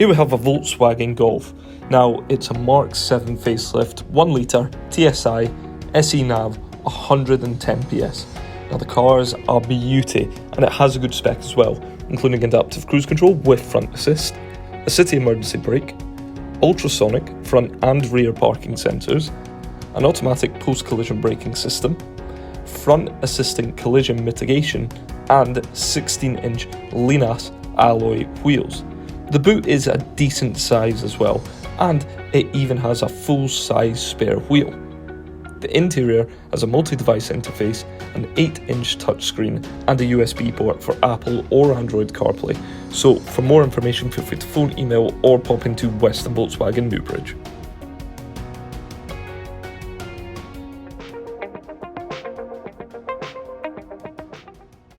Here we have a Volkswagen Golf. Now, it's a Mark 7 facelift, 1 litre, TSI, SE nav, 110 PS. Now the car is a beauty, and it has a good spec as well, including adaptive cruise control with front assist, a city emergency brake, ultrasonic front and rear parking sensors, an automatic post-collision braking system, front assistant collision mitigation, and 16-inch Linas alloy wheels. The boot is a decent size as well, and it even has a full-size spare wheel. The interior has a multi-device interface, an 8-inch touchscreen, and a USB port for Apple or Android CarPlay. So for more information, feel free to phone, email, or pop into Western Volkswagen Newbridge.